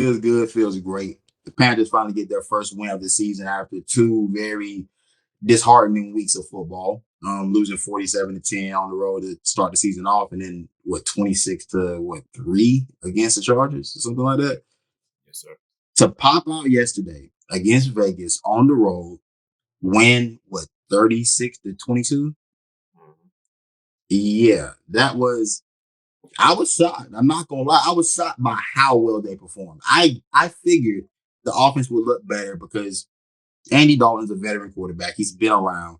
Feels good, feels great. The Panthers finally get their first win of the season after two very disheartening weeks of football. Losing 47-10 on the road to start the season off, and then 26 to 3 against the Chargers or something like that. Yes, sir. To pop out yesterday against Vegas on the road, win 36-22. Mm-hmm. Yeah, that was. I was shocked. I'm not gonna lie. I was shocked by how well they performed. I figured the offense would look better because Andy Dalton's a veteran quarterback. He's been around.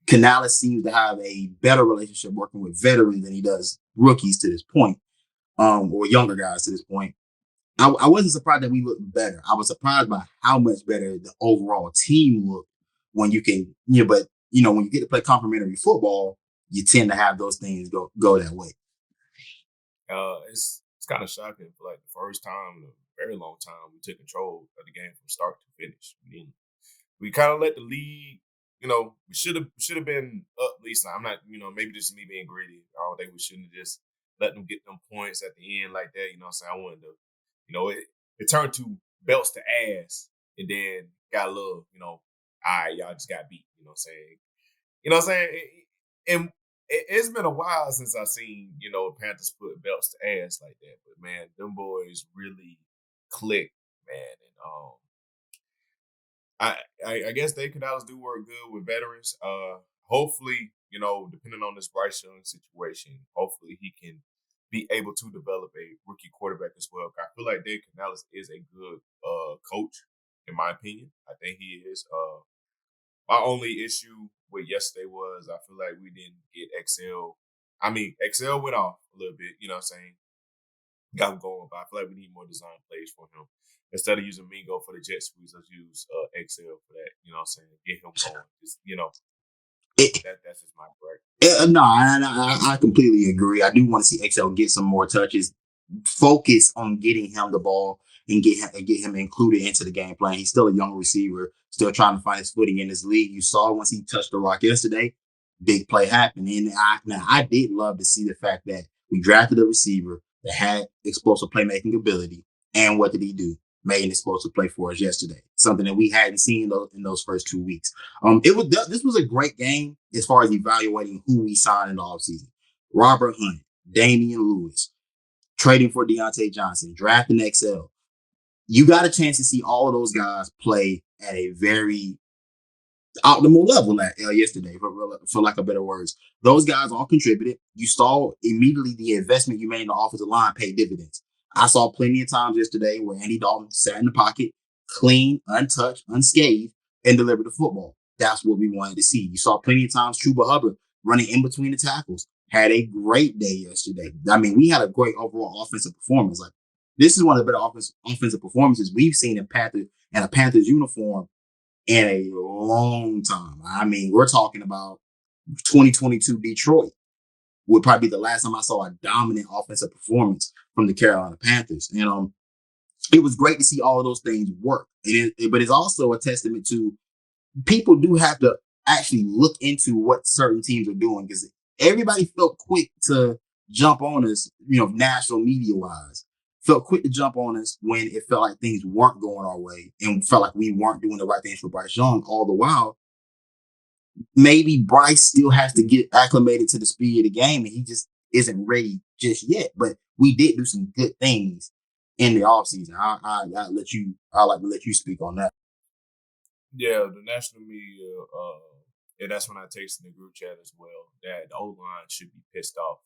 Canales seems to have a better relationship working with veterans than he does rookies to this point, or younger guys to this point. I wasn't surprised that we looked better. I was surprised by how much better the overall team looked when you can, but when you get to play complimentary football, you tend to have those things go that way. It's kind of shocking. For like the first time in a very long time, we took control of the game from start to finish. We kind of let the lead. We should have been up at least. I'm not. Maybe this is me being greedy. I don't think we shouldn't have just let them get them points at the end like that. What I'm saying? I wanted to. It turned to belts to ass, and then got a little. All right, y'all just got beat. You know what I'm saying? And it's been a while since I've seen, Panthers put belts to ass like that. But man, them boys really clicked, man. And I guess they could always do work good with veterans. Hopefully, depending on this Bryce Young situation, hopefully he can be able to develop a rookie quarterback as well. I feel like Dave Canales is a good coach, in my opinion. I think he is. My only issue with yesterday was I feel like we didn't get XL. I mean, XL went off a little bit, you know what I'm saying? Got him going, but I feel like we need more design plays for him. Instead of using Mingo for the jet squeeze, let's use XL for that, you know what I'm saying? Get him going. Just, that's just my correct. No, I completely agree. I do want to see XL get some more touches. Focus on getting him the ball and get him included into the game plan. He's still a young receiver, still trying to find his footing in this league. You saw once he touched the rock yesterday, big play happened. And I did love to see the fact that we drafted a receiver that had explosive playmaking ability. And what did he do? Made an explosive play for us yesterday. Something that we hadn't seen in those first 2 weeks. This was a great game as far as evaluating who we signed in the offseason. Robert Hunt, Damian Lewis, trading for Deontay Johnson, drafting XL. You got a chance to see all of those guys play at a very optimal level yesterday, for lack of better words. Those guys all contributed. You saw immediately the investment you made in the offensive line pay dividends. I saw plenty of times yesterday where Andy Dalton sat in the pocket, clean, untouched, unscathed, and delivered the football. That's what we wanted to see. You saw plenty of times Chuba Hubbard running in between the tackles. Had a great day yesterday. I mean, we had a great overall offensive performance. Like, this is one of the better offensive performances we've seen in a Panthers uniform in a long time. I mean, we're talking about 2022 Detroit would probably be the last time I saw a dominant offensive performance from the Carolina Panthers. It was great to see all of those things work. But it's also a testament to people do have to actually look into what certain teams are doing, because everybody felt quick to jump on us, national media wise. Felt quick to jump on us when it felt like things weren't going our way and felt like we weren't doing the right things for Bryce Young. All the while, maybe Bryce still has to get acclimated to the speed of the game, and he just isn't ready just yet. But we did do some good things in the offseason. I like to let you speak on that. Yeah, the national media, and that's when I texted in the group chat as well, that the O-line should be pissed off.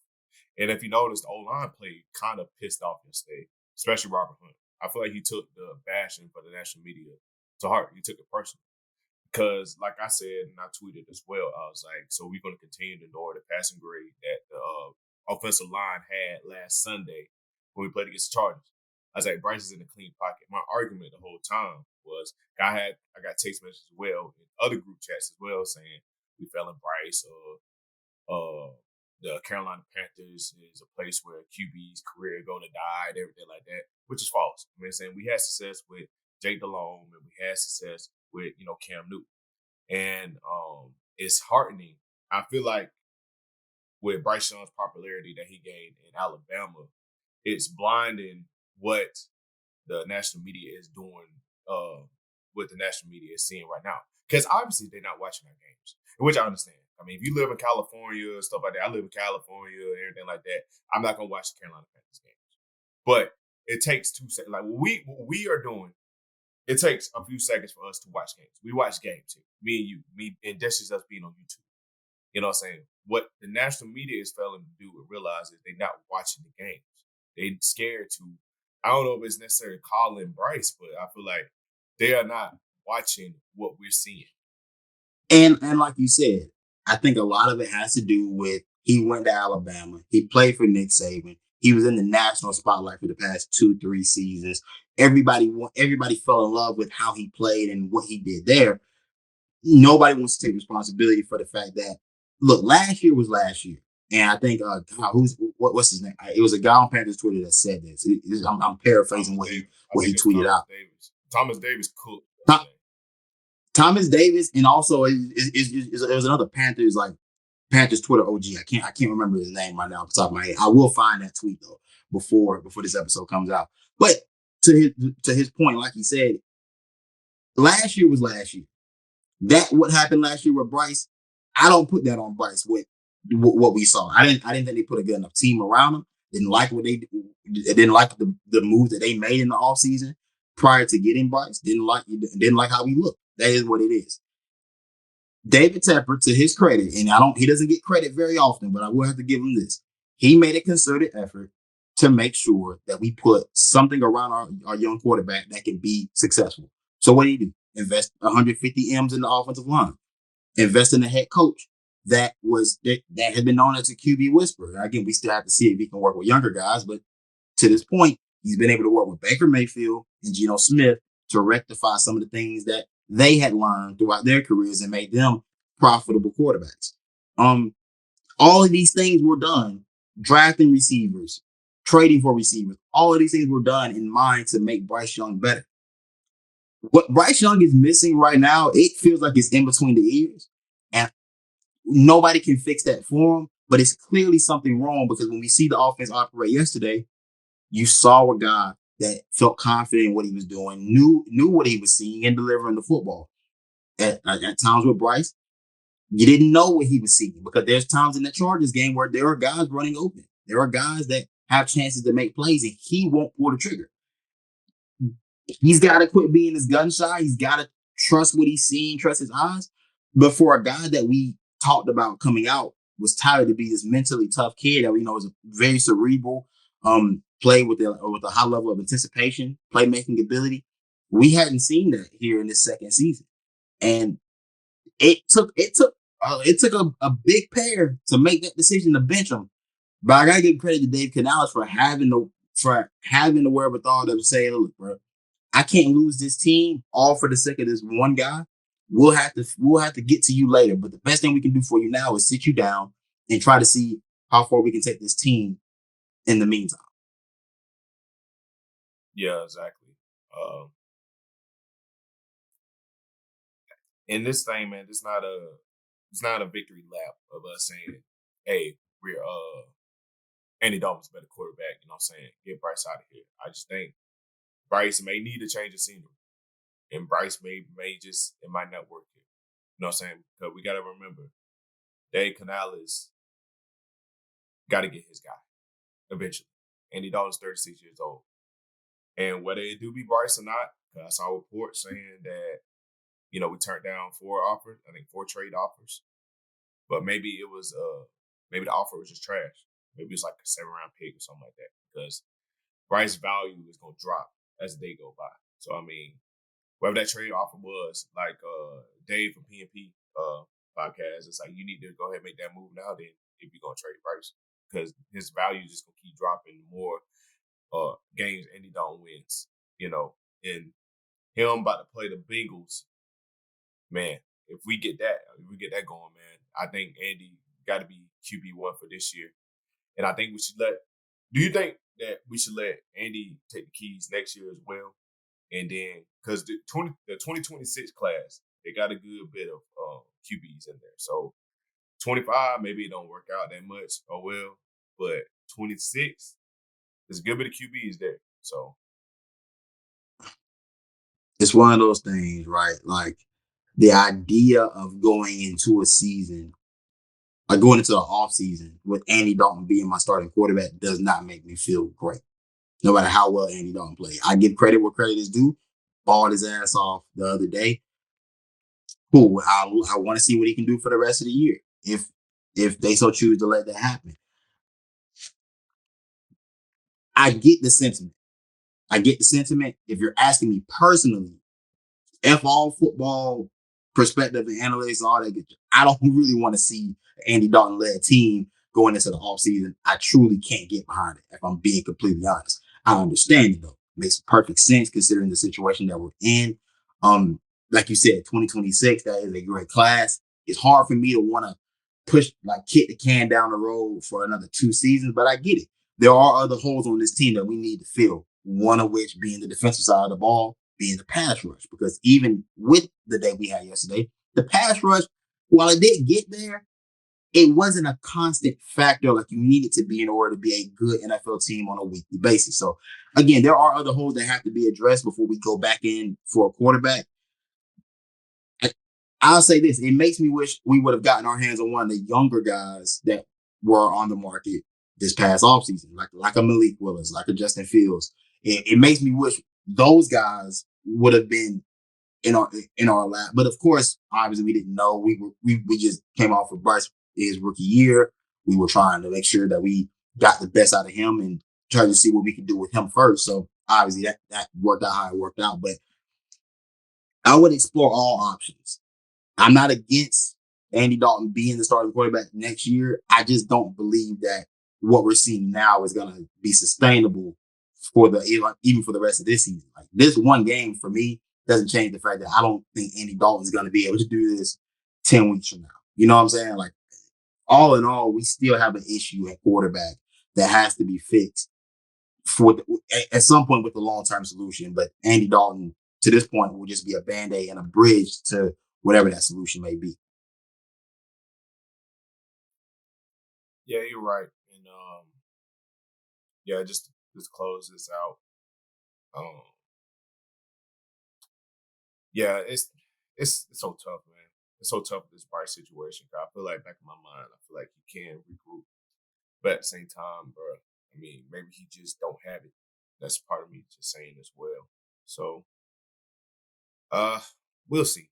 And if you notice, the O-line played kind of pissed off yesterday, especially Robert Hunt. I feel like he took the bashing for the national media to heart. He took it personally. Because, like I said, and I tweeted as well, I was like, so we're going to continue to ignore the passing grade that the offensive line had last Sunday when we played against the Chargers. I was like, Bryce is in a clean pocket. My argument the whole time was I got text messages as well in other group chats as well saying we fell in Bryce or the Carolina Panthers is a place where QB's career going to die and everything like that, which is false. I mean, saying we had success with Jake Delhomme and we had success with Cam Newton, and it's heartening. I feel like with Bryce Young's popularity that he gained in Alabama, it's blinding what the national media is doing what the national media is seeing right now. Because obviously they're not watching our games, which I understand. I mean, if you live in California and stuff like that, I live in California and everything like that, I'm not going to watch the Carolina Panthers games. But it takes 2 seconds. Like what we are doing, it takes a few seconds for us to watch games. We watch games here. Me and you. And that's just us being on YouTube. You know what I'm saying? What the national media is failing to do and realize is they're not watching the games. They're scared to, I don't know if it's necessarily calling Bryce, but I feel like they are not watching what we're seeing. And like you said, I think a lot of it has to do with he went to Alabama. He played for Nick Saban. He was in the national spotlight for the past 2-3 seasons. Everybody fell in love with how he played and what he did there. Nobody wants to take responsibility for the fact that, look, last year was last year. And I think what's his name? It was a guy on Panthers Twitter that said this. I'm paraphrasing what he tweeted out. Thomas Davis cooked. Thomas Davis, and also it was another Panthers Twitter OG. I can't remember his name right now off the top of my head. I will find that tweet though before this episode comes out. But to his point, like he said, last year was last year. That what happened last year with Bryce, I don't put that on Bryce with what we saw. I didn't think they put a good enough team around him. Didn't like what they didn't like the move that they made in the offseason prior to getting Bryce. Didn't like how he looked. That is what it is. David Tepper, to his credit, and he doesn't get credit very often, but I will have to give him this. He made a concerted effort to make sure that we put something around our young quarterback that can be successful. So what did he do? Invest 150 M's in the offensive line. Invest in a head coach that had been known as a QB whisperer. Again, we still have to see if he can work with younger guys, but to this point, he's been able to work with Baker Mayfield and Geno Smith to rectify some of the things that they had learned throughout their careers and made them profitable quarterbacks. All of these things were done, drafting receivers, trading for receivers. All of these things were done in mind to make Bryce Young better. What Bryce Young is missing right now, it feels like it's in between the ears. And nobody can fix that for him, but it's clearly something wrong because when we see the offense operate yesterday, you saw a guy that felt confident in what he was doing, knew what he was seeing and delivering the football. At times with Bryce, you didn't know what he was seeing because there's times in the Chargers game where there are guys running open. There are guys that have chances to make plays and he won't pull the trigger. He's got to quit being this gun shy. He's got to trust what he's seeing, trust his eyes. But for a guy that we talked about coming out was touted to be this mentally tough kid that we know is very cerebral, play with a high level of anticipation, playmaking ability. We hadn't seen that here in this second season, and it took a big pair to make that decision to bench him. But I gotta give credit to Dave Canales for having the wherewithal to say, look, bro, I can't lose this team all for the sake of this one guy. We'll have to get to you later. But the best thing we can do for you now is sit you down and try to see how far we can take this team in the meantime. Yeah, exactly. In this thing, man, it's not a victory lap of us saying, hey, we're Andy Dalton's better quarterback, you know what I'm saying? Get Bryce out of here. I just think Bryce may need to change the scenery. And Bryce may just, it might not work here. You know what I'm saying? Because we got to remember, Dave Canales got to get his guy eventually. Andy Dalton's 36 years old. And whether it do be Bryce or not, I saw a report saying that, we turned down 4 offers, I think 4 trade offers. But maybe it was, maybe the offer was just trash. Maybe it's like a 7-round pick or something like that. Because Bryce's value is going to drop as the day go by. So, I mean, whatever that trade offer was, like Dave from PNP podcast, it's like you need to go ahead and make that move now then if you're going to trade Bryce. Because his value is just going to keep dropping more games Andy Dalton wins, and him about to play the Bengals, man, if we get that going, man, I think Andy got to be QB1 for this year. And I think do you think that we should let Andy take the keys next year as well? And then, because the 2026 class, they got a good bit of QBs in there. So 25, maybe it don't work out that much, oh well. But 26, there's a good bit of QBs there. So it's one of those things, right? Like the idea of going into a season, like going into the off season with Andy Dalton being my starting quarterback does not make me feel great. No matter how well Andy Dalton played. I give credit where credit is due. Balled his ass off the other day. Cool. I want to see what he can do for the rest of the year. If they so choose to let that happen. I get the sentiment. I get the sentiment. If you're asking me personally, F all football perspective and analytics and all that, I don't really want to see Andy Dalton led team going into the offseason. I truly can't get behind it, if I'm being completely honest. I understand it though. Makes perfect sense considering the situation that we're in. Like you said, 2026, that is a great class. It's hard for me to want to push, like kick the can down the road for another 2 seasons, but I get it. There are other holes on this team that we need to fill, one of which being the defensive side of the ball, being the pass rush. Because even with the day we had yesterday, the pass rush, while it did get there, it wasn't a constant factor like you need it to be in order to be a good NFL team on a weekly basis. So again, there are other holes that have to be addressed before we go back in for a quarterback. I'll say this: it makes me wish we would have gotten our hands on one of the younger guys that were on the market this past offseason, like a Malik Willis, like a Justin Fields. It makes me wish those guys would have been in our lap. But of course, obviously, we didn't know. We just came off of Bryce his rookie year. We were trying to make sure that we got the best out of him and try to see what we could do with him first. So obviously, that worked out how it worked out. But I would explore all options. I'm not against Andy Dalton being the starting quarterback next year. I just don't believe that what we're seeing now is going to be sustainable for even for the rest of this season. Like this one game for me doesn't change the fact that I don't think Andy Dalton is going to be able to do this 10 weeks from now. You know what I'm saying? Like all in all, we still have an issue at quarterback that has to be fixed at some point with a long-term solution. But Andy Dalton to this point will just be a Band-Aid and a bridge to whatever that solution may be. Yeah, you're right. And yeah, just close this out. Yeah, it's so tough, man. It's so tough with this Bryce situation. I feel like back in my mind, I feel like he can regroup, but at the same time, bro, I mean, maybe he just don't have it. That's part of me just saying as well. So, we'll see.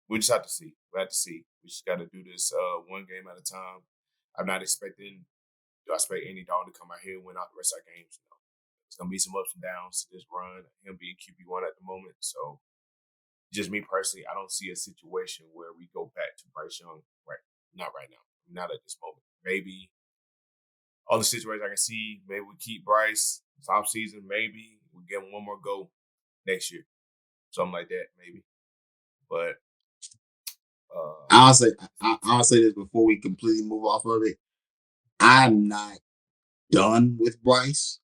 We just have to see. We have to see. We just got to do this one game at a time. I'm not expecting. Do I expect Andy Dalton to come out here and win out the rest of our games? No. There's gonna be some ups and downs to this run. Him being QB1 at the moment, so just me personally, I don't see a situation where we go back to Bryce Young. Right, not right now. Not at this moment. Maybe all the situations I can see, maybe we keep Bryce this offseason. Maybe we give him one more go next year, something like that. Maybe, but I'll say this before we completely move off of it. I'm not done with Bryce.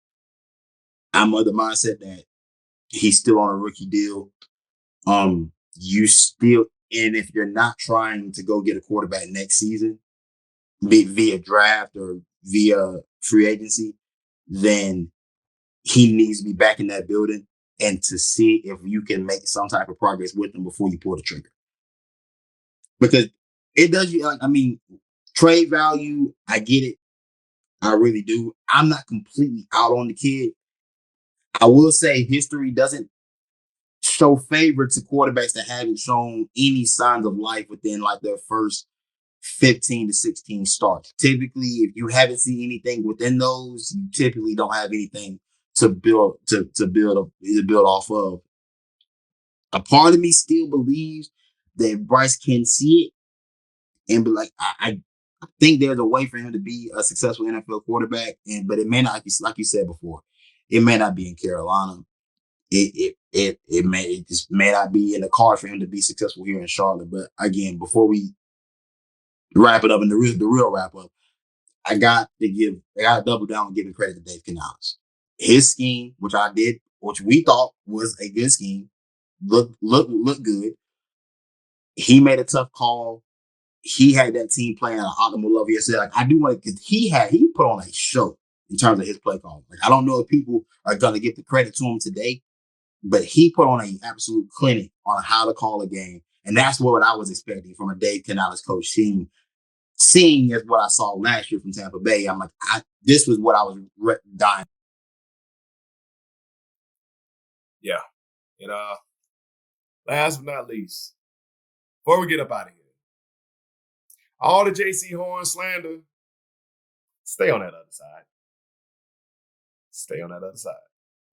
I'm of the mindset that he's still on a rookie deal. You still, and if you're not trying to go get a quarterback next season, be it via draft or via free agency, then he needs to be back in that building and to see if you can make some type of progress with him before you pull the trigger. Because it does you, I mean, trade value, I get it. I really do. I'm not completely out on the kid. I will say history doesn't show favor to quarterbacks that haven't shown any signs of life within like their first 15 to 16 starts. Typically, if you haven't seen anything within those, you typically don't have anything to build off of. A part of me still believes that Bryce can see it and be like, I think there's a way for him to be a successful NFL quarterback, but it may not, like you said before, it may not be in Carolina. It just may not be in the card for him to be successful here in Charlotte. But again, before we wrap it up and the real wrap up, I got to double down and give credit to Dave Canales. His scheme, which we thought was a good scheme, looked good. He made a tough call. He had that team playing at an optimal level yesterday. Like I do want to, because he put on a show in terms of his play call. Like I don't know if people are gonna give the credit to him today, but he put on an absolute clinic on how to call a game. And that's what I was expecting from a Dave Canales coach team. Seeing as what I saw last year from Tampa Bay, I'm like, this was what I was dying. Yeah. And last but not least, before we get up out of here, all the JC Horn slander, stay on that other side. Stay on that other side.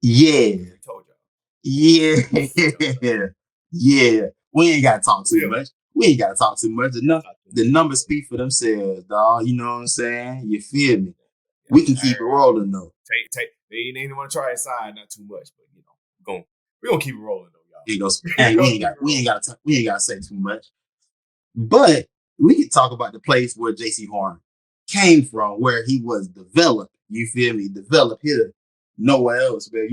Yeah. I told y'all. Yeah. Yeah. We ain't got to talk too much. We ain't got to talk too much. The numbers speak for themselves, dog. You know what I'm saying? You feel me? We can keep it rolling, though. They ain't want to try his side, not too much, but we're gonna keep it rolling, though, y'all. We ain't got to say too much. But we can talk about the place where JC Horn came from, where he was developed. You feel me? Developed here, nowhere else. Where